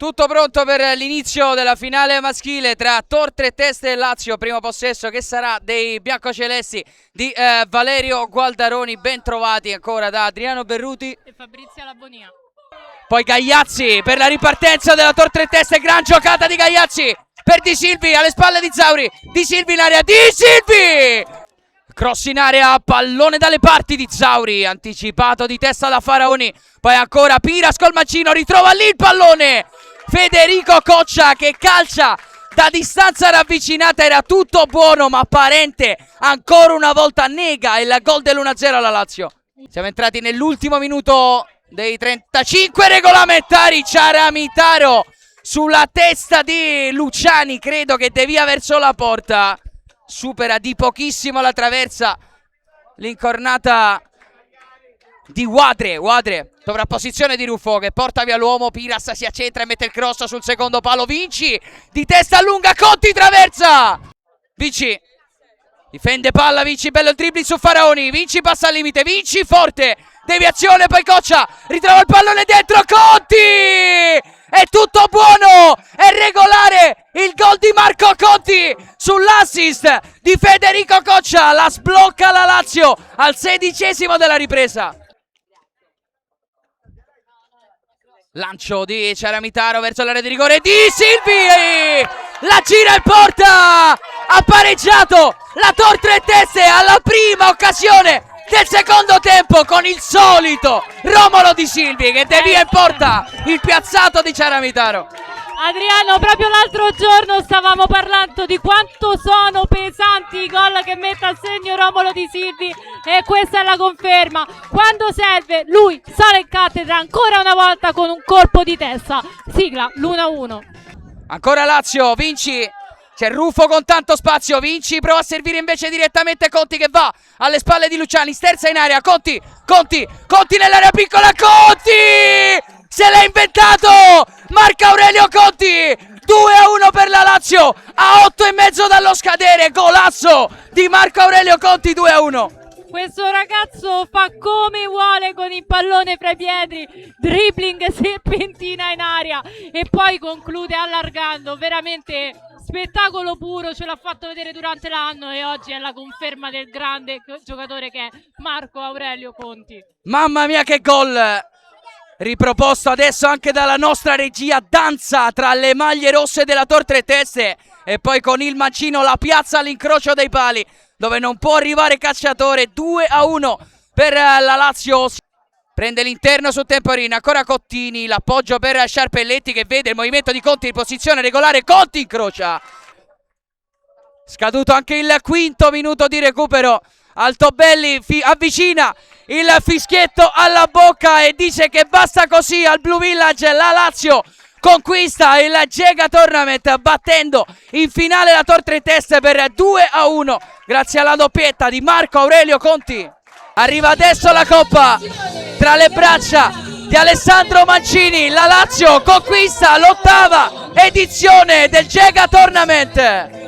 Tutto pronto per l'inizio della finale maschile tra Tor Tre Teste e Lazio, primo possesso che sarà dei biancocelesti di Valerio Gualdaroni, ben trovati ancora da Adriano Berruti e Fabrizia Labonia. Poi Gagliazzi per la ripartenza della Tor Tre Teste, gran giocata di Gagliazzi per Di Silvi alle spalle di Zauri, Di Silvi in area, Di Silvi! Cross in area, pallone dalle parti di Zauri, anticipato di testa da Faraoni, poi ancora Piras col mancino, ritrova lì il pallone! Federico Coccia che calcia da distanza ravvicinata, era tutto buono ma Parente ancora una volta nega il gol dell'1-0 alla Lazio. Siamo entrati nell'ultimo minuto dei 35 regolamentari, Ciaramitaro sulla testa di Luciani, credo che devia verso la porta, supera di pochissimo la traversa, l'incornata di Wadre, sovrapposizione di Ruffo che porta via l'uomo, Piras si accentra e mette il cross sul secondo palo, Vinci di testa lunga, Conti traversa, Vinci difende palla, Vinci bello il dribbling su Faraoni, Vinci passa al limite, Vinci forte, deviazione, poi Coccia ritrova il pallone dentro, Conti! È tutto buono, è regolare il gol di Marco Conti sull'assist di Federico Coccia, la sblocca la Lazio al 16° della ripresa. Lancio di Ciaramitaro verso l'area di rigore di Silvi, la gira in porta, ha pareggiato la Tor Tre Teste alla prima occasione del secondo tempo con il solito Romolo Di Silvi che devia in porta il piazzato di Ciaramitaro. Adriano, proprio l'altro giorno stavamo parlando di quanto sono pesanti i gol che mette a segno Romolo Di Silvi e questa è la conferma. Quando serve lui sale in cattedra ancora una volta con un colpo di testa. Sigla l'1-1. Ancora Lazio, Vinci, c'è Ruffo con tanto spazio, Vinci prova a servire invece direttamente Conti che va alle spalle di Luciani, sterza in area, Conti nell'area piccola, Conti! Se l'ha inventato Marco Aurelio Conti, 2-1 per la Lazio a 8,5 dallo scadere, golasso di Marco Aurelio Conti, 2-1. Questo ragazzo fa come vuole con il pallone fra i piedi, dribbling, serpentina in aria e poi conclude allargando, veramente spettacolo puro, ce l'ha fatto vedere durante l'anno e oggi è la conferma del grande giocatore che è Marco Aurelio Conti. Mamma mia che gol! Riproposto adesso anche dalla nostra regia, danza tra le maglie rosse della Tor Tre Teste e poi con il mancino la piazza all'incrocio dei pali dove non può arrivare Cacciatore, 2-1 per la Lazio. Prende l'interno su Temporini, ancora Cottini, l'appoggio per Sciarpelletti che vede il movimento di Conti in posizione regolare, Conti incrocia. Scaduto anche il quinto minuto di recupero, Altobelli avvicina il fischietto alla bocca e dice che basta così al Blue Village, la Lazio conquista il Jega Tournament battendo in finale la Tor Tre Teste per 2-1 grazie alla doppietta di Marco Aurelio Conti. Arriva adesso la coppa tra le braccia di Alessandro Mancini, la Lazio conquista l'8ª edizione del Jega Tournament.